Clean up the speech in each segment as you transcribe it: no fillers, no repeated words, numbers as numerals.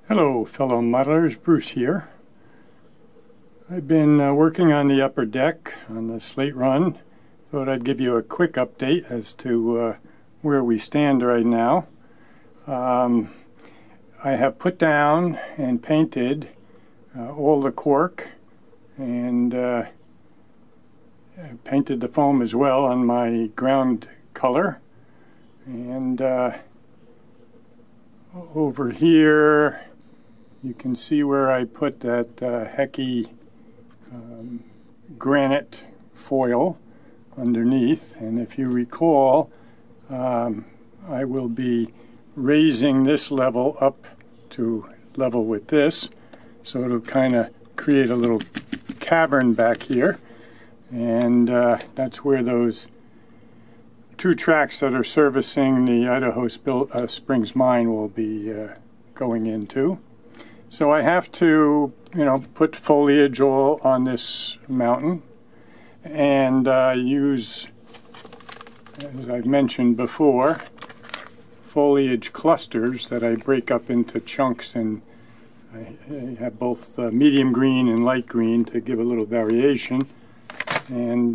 Hello fellow modelers, Bruce here. I've been working on the upper deck on the Slate Run. Thought I'd give you a quick update as to where we stand right now. I have put down and painted all the cork and painted the foam as well on my ground color. And over here you can see where I put that hecky granite foil underneath, and if you recall, I will be raising this level up to level with this, so it'll kind of create a little cavern back here, and that's where those two tracks that are servicing the Idaho Springs mine will be going into. So I have to, put foliage all on this mountain and use, as I've mentioned before, foliage clusters that I break up into chunks, and I have both medium green and light green to give a little variation, and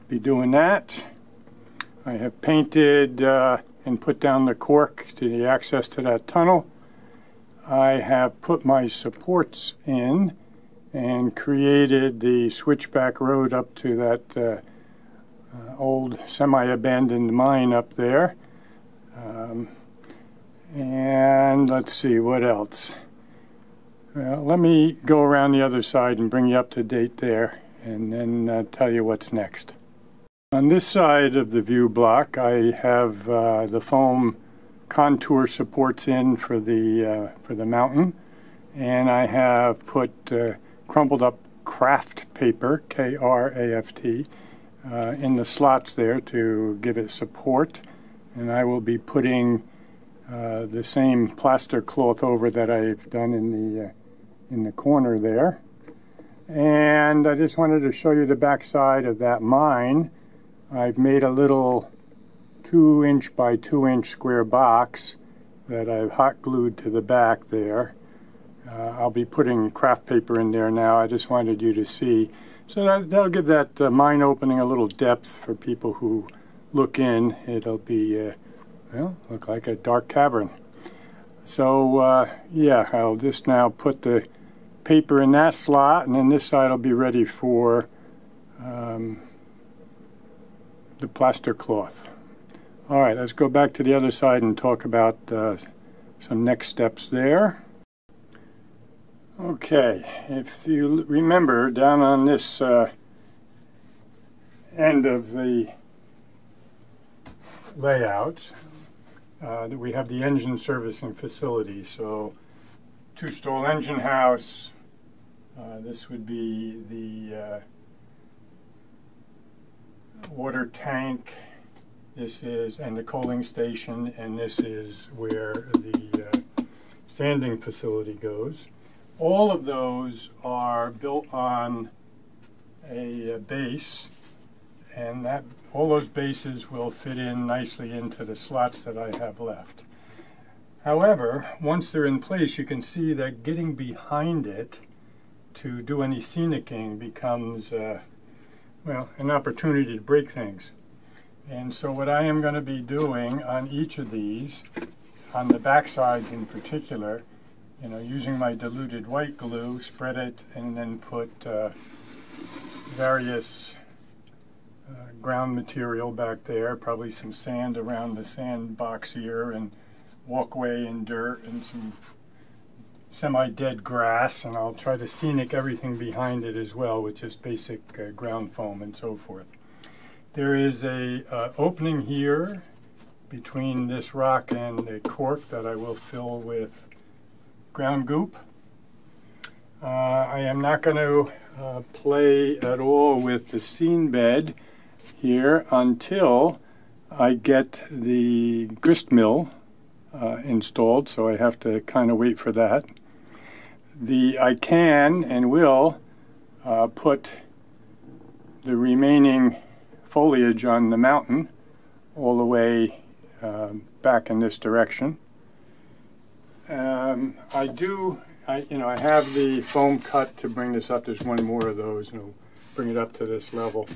be doing that. I have painted and put down the cork to the access to that tunnel. I have put my supports in and created the switchback road up to that old semi-abandoned mine up there. And let's see, what else? Let me go around the other side and bring you up to date there, and then tell you what's next. On this side of the view block, I have the foam contour supports in for the mountain, and I have put crumpled up craft paper, K-R-A-F-T, in the slots there to give it support, and I will be putting the same plaster cloth over that I've done in the corner there. And I just wanted to show you the back side of that mine. I've made a little 2-inch by 2-inch square box that I've hot glued to the back there. I'll be putting craft paper in there now. I just wanted you to see. So that'll give that mine opening a little depth for people who look in. It'll be, look like a dark cavern. So yeah, I'll just now put the paper in that slot, and then this side will be ready for the plaster cloth. All right, let's go back to the other side and talk about some next steps there. Okay, if you remember, down on this end of the layout, we have the engine servicing facility. So, two-stall engine house. This would be the water tank. This is, and the coaling station, and this is where the sanding facility goes. All of those are built on a base, and all those bases will fit in nicely into the slots that I have left. However, once they're in place, you can see that getting behind it to do any scenicking becomes, an opportunity to break things. And so what I am going to be doing on each of these, on the back sides in particular, using my diluted white glue, spread it, and then put various ground material back there, probably some sand around the sand box here, and walkway and dirt and some semi-dead grass, and I'll try to scenic everything behind it as well with just basic ground foam and so forth. There is a opening here between this rock and the cork that I will fill with ground goop. I am not going to play at all with the seam bed here until I get the grist mill installed, so I have to kind of wait for that. I can and will put the remaining foliage on the mountain all the way back in this direction. I have the foam cut to bring this up. There's one more of those, and it'll bring it up to this level.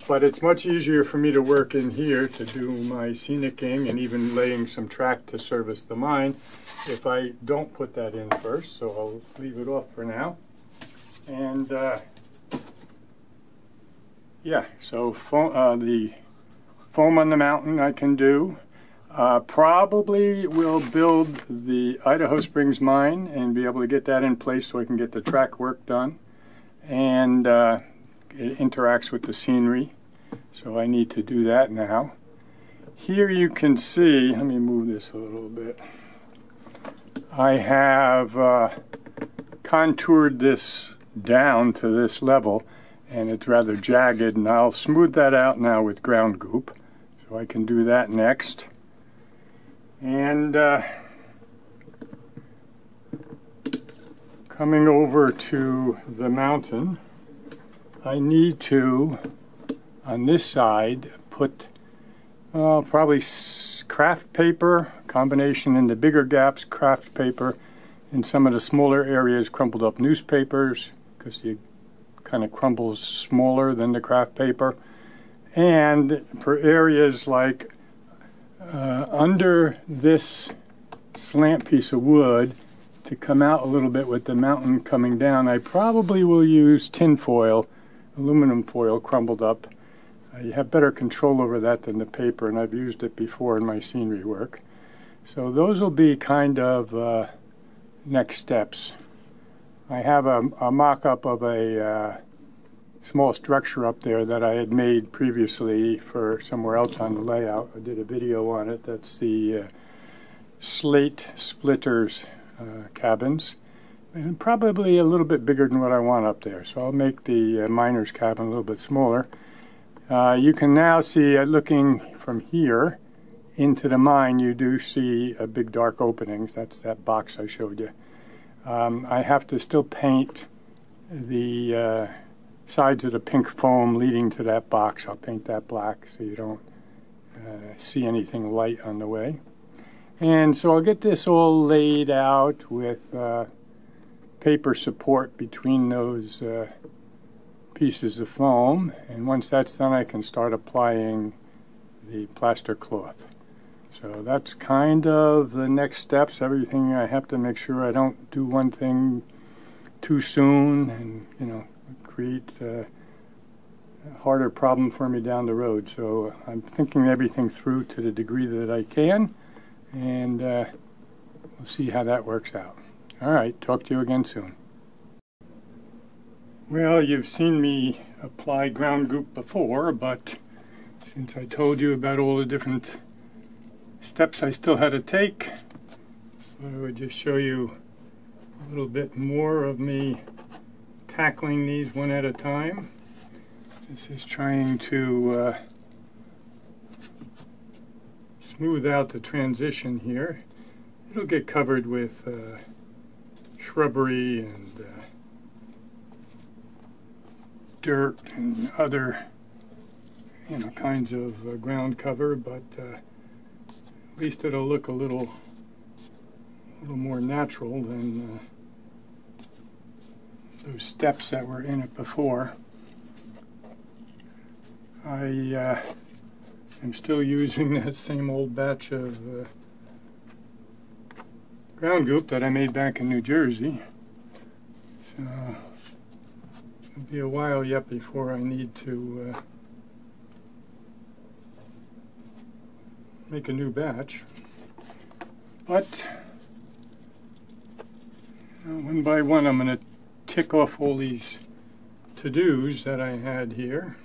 But it's much easier for me to work in here to do my scenicking and even laying some track to service the mine if I don't put that in first. So I'll leave it off for now. And yeah, so the foam on the mountain I can do. Probably will build the Idaho Springs mine and be able to get that in place so I can get the track work done. And it interacts with the scenery, so I need to do that now. Here you can see, let me move this a little bit. I have contoured this down to this level, and it's rather jagged, and I'll smooth that out now with ground goop. So I can do that next. And coming over to the mountain, I need to, on this side, put probably craft paper, combination in the bigger gaps, craft paper, in some of the smaller areas, crumpled up newspapers, because it kind of crumbles smaller than the craft paper. And for areas like under this slant piece of wood, to come out a little bit with the mountain coming down, I probably will use tin foil, aluminum foil crumbled up. You have better control over that than the paper, and I've used it before in my scenery work. So those will be kind of next steps. I have a mock-up of a small structure up there that I had made previously for somewhere else on the layout. I did a video on it. That's the slate splitters cabins. And probably a little bit bigger than what I want up there. So I'll make the miner's cabin a little bit smaller. You can now see, looking from here into the mine, you do see a big dark opening. That's that box I showed you. I have to still paint the sides of the pink foam leading to that box. I'll paint that black so you don't see anything light on the way. And so I'll get this all laid out with paper support between those pieces of foam, and once that's done I can start applying the plaster cloth. So that's kind of the next steps. Everything I have to make sure I don't do one thing too soon and create a harder problem for me down the road. So I'm thinking everything through to the degree that I can, and we'll see how that works out. All right, talk to you again soon. Well, you've seen me apply ground goop before, but since I told you about all the different steps I still had to take, I would just show you a little bit more of me tackling these one at a time. This is trying to smooth out the transition here. It'll get covered with shrubbery and dirt and other kinds of ground cover, but at least it'll look a little more natural than those steps that were in it before. I am still using that same old batch of ground goop that I made back in New Jersey. So it'll be a while yet before I need to make a new batch. But one by one I'm going to tick off all these to-dos that I had here.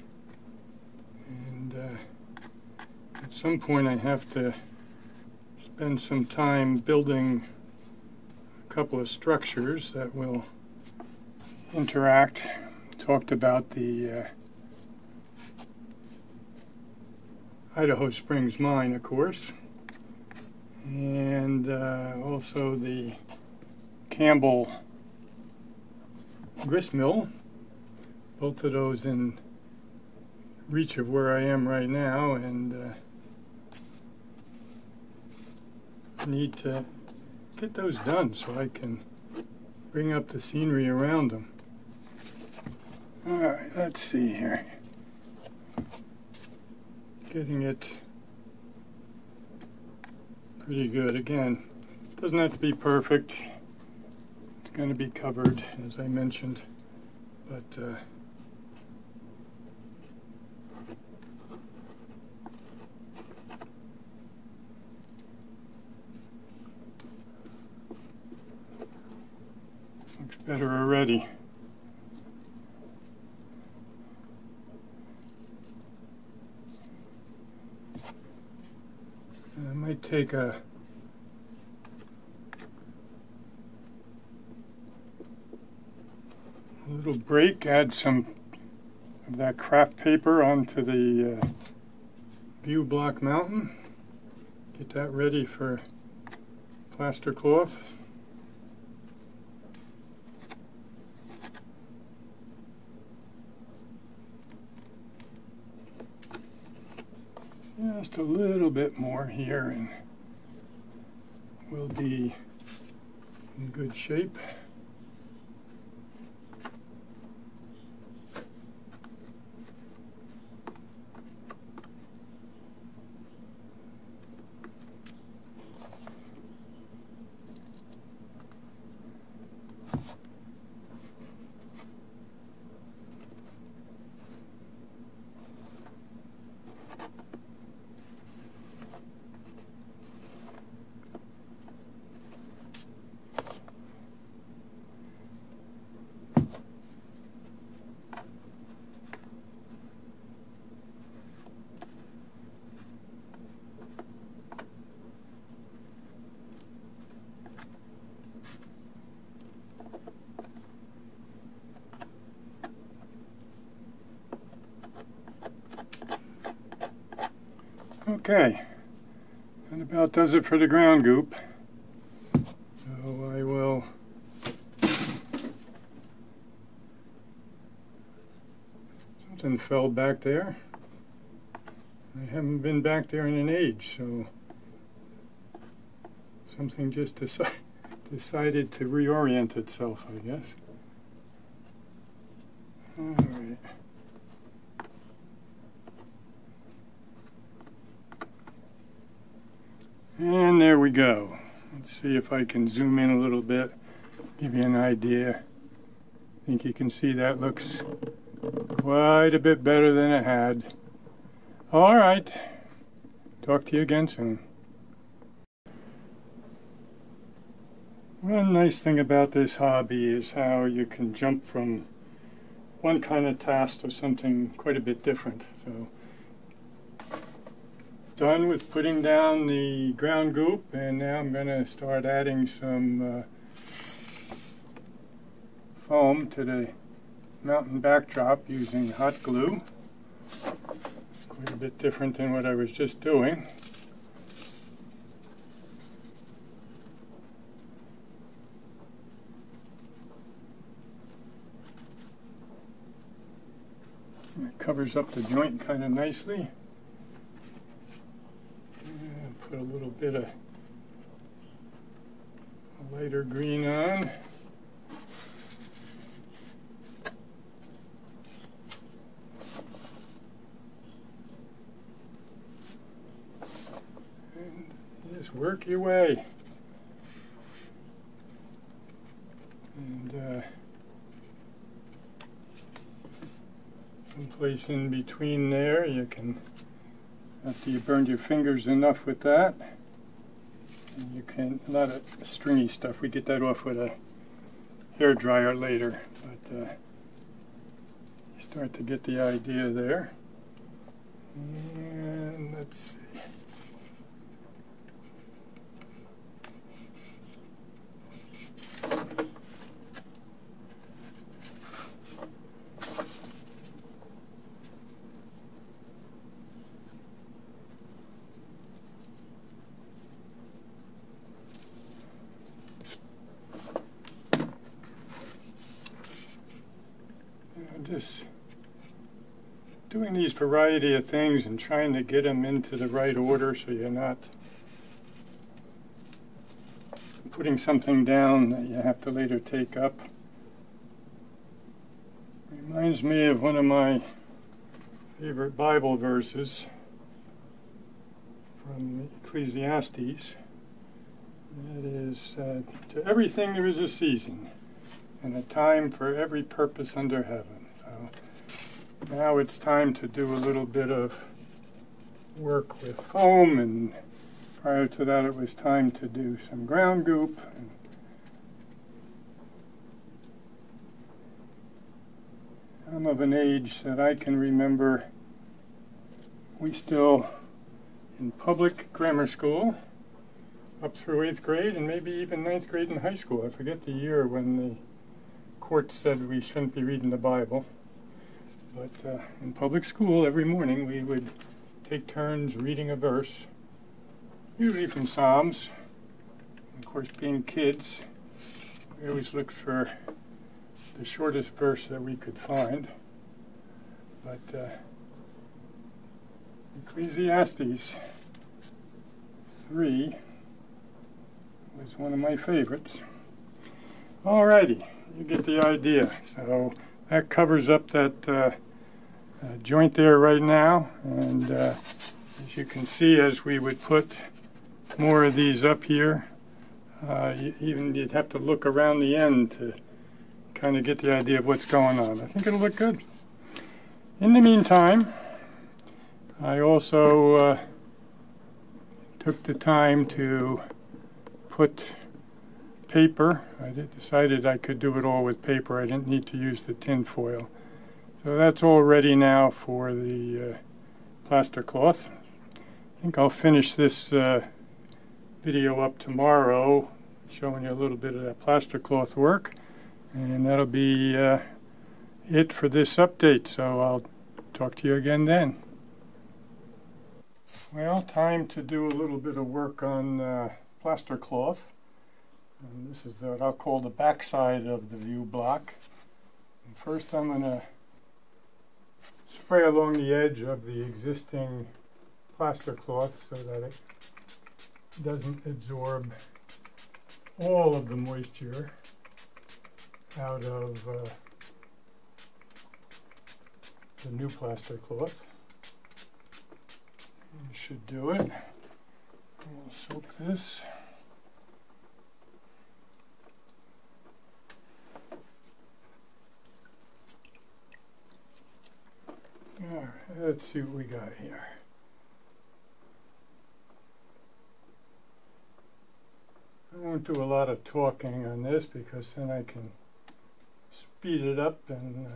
And at some point I have to spend some time building a couple of structures that will interact. Talked about the Idaho Springs mine, of course, and also the Campbell grist mill, both of those in reach of where I am right now, and need to get those done so I can bring up the scenery around them. All right, let's see here. Getting it pretty good. Again, doesn't have to be perfect. It's going to be covered, as I mentioned, but looks better already. I might take a little break, add some of that craft paper onto the view block mountain, get that ready for plaster cloth. Just a little bit more here and we'll be in good shape. Okay, that about does it for the ground goop. So I will something fell back there. I haven't been back there in an age, so something just decided to reorient itself, I guess. All right. And there we go. Let's see if I can zoom in a little bit, give you an idea. I think you can see that looks quite a bit better than it had. All right. Talk to you again soon. One nice thing about this hobby is how you can jump from one kind of task to something quite a bit different. So, done with putting down the ground goop, and now I'm going to start adding some foam to the mountain backdrop using hot glue. Quite a bit different than what I was just doing. And it covers up the joint kind of nicely. Put a little bit of a lighter green on. And just work your way. And someplace in between there you can, after you burned your fingers enough with that, and you can, a lot of stringy stuff, we get that off with a hair dryer later, but you start to get the idea there. And let's see. Just doing these variety of things and trying to get them into the right order so you're not putting something down that you have to later take up. Reminds me of one of my favorite Bible verses from Ecclesiastes. That is, to everything there is a season, and a time for every purpose under heaven. So now it's time to do a little bit of work with home, and prior to that it was time to do some ground goop. And I'm of an age that I can remember we still, in public grammar school, up through 8th grade and maybe even 9th grade in high school. I forget the year when the court said we shouldn't be reading the Bible. But in public school, every morning we would take turns reading a verse, usually from Psalms. Of course, being kids, we always looked for the shortest verse that we could find. But Ecclesiastes 3 was one of my favorites. Alrighty, you get the idea. So that covers up that joint there right now, and as you can see, as we would put more of these up here, you'd have to look around the end to kind of get the idea of what's going on. I think it'll look good. In the meantime, I also took the time to put paper. I decided I could do it all with paper. I didn't need to use the tin foil. So that's all ready now for the plaster cloth. I think I'll finish this video up tomorrow, showing you a little bit of that plaster cloth work, and that'll be it for this update. So I'll talk to you again then. Well, time to do a little bit of work on plaster cloth. And this is what I'll call the backside of the view block. And first I'm going to spray along the edge of the existing plaster cloth so that it doesn't absorb all of the moisture out of the new plaster cloth. You should do it. We'll soak this. Alright, let's see what we got here. I won't do a lot of talking on this because then I can speed it up and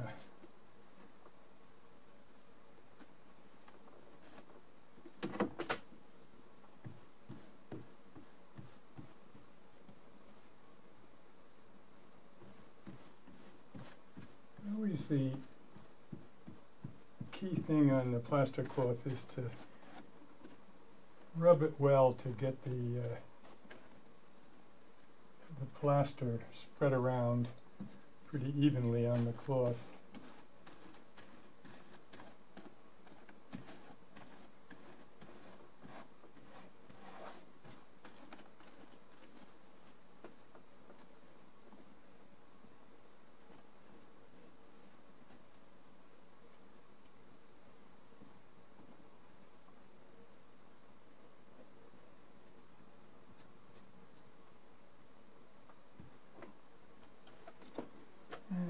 always the key thing on the plaster cloth is to rub it well to get the plaster spread around pretty evenly on the cloth.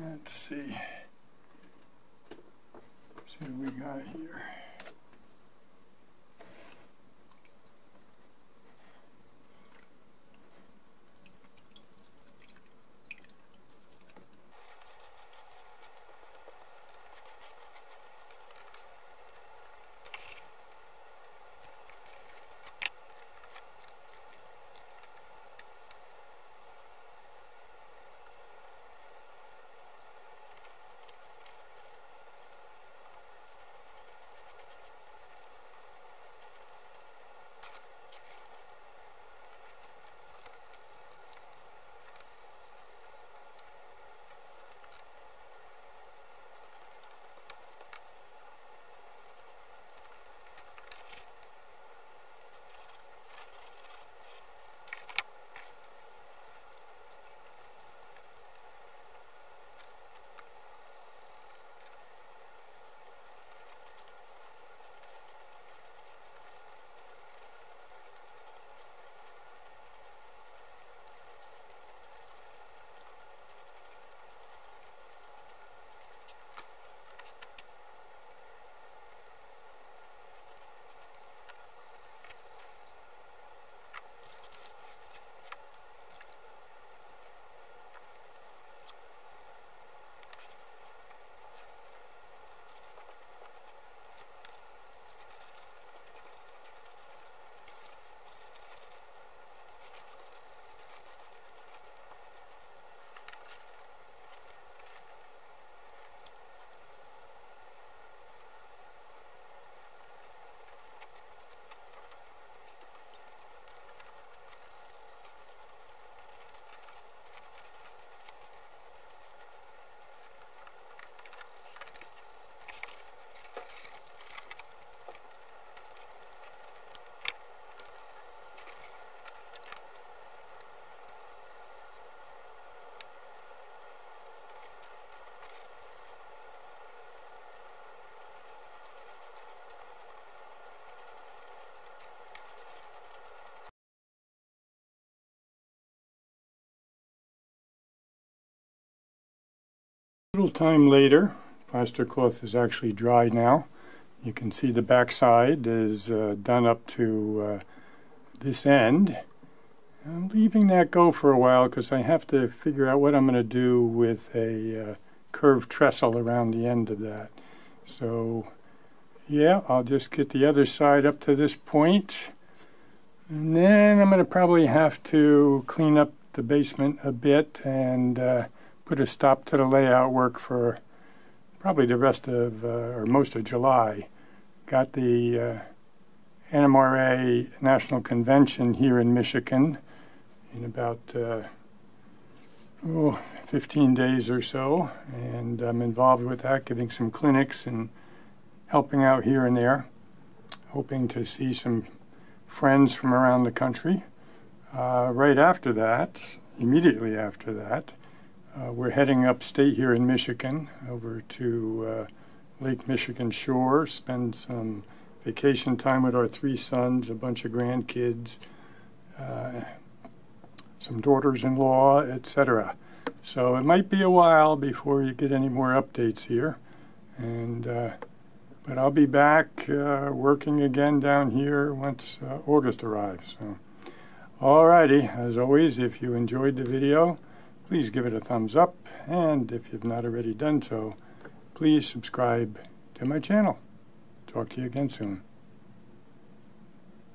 Let's see what we got here. A little time later, plaster cloth is actually dry now. You can see the back side is done up to this end. I'm leaving that go for a while because I have to figure out what I'm going to do with a curved trestle around the end of that. So yeah, I'll just get the other side up to this point, and then I'm going to probably have to clean up the basement a bit and put a stop to the layout work for probably the rest of or most of July. Got the NMRA National Convention here in Michigan in about 15 days or so, and I'm involved with that, giving some clinics and helping out here and there, hoping to see some friends from around the country. Right after that, immediately after that, we're heading upstate here in Michigan over to Lake Michigan shore, spend some vacation time with our 3 sons, a bunch of grandkids, some daughters-in-law, etc. So it might be a while before you get any more updates here, and but I'll be back working again down here once August arrives. So, alrighty, as always, if you enjoyed the video, please give it a thumbs up, and if you've not already done so, please subscribe to my channel. Talk to you again soon.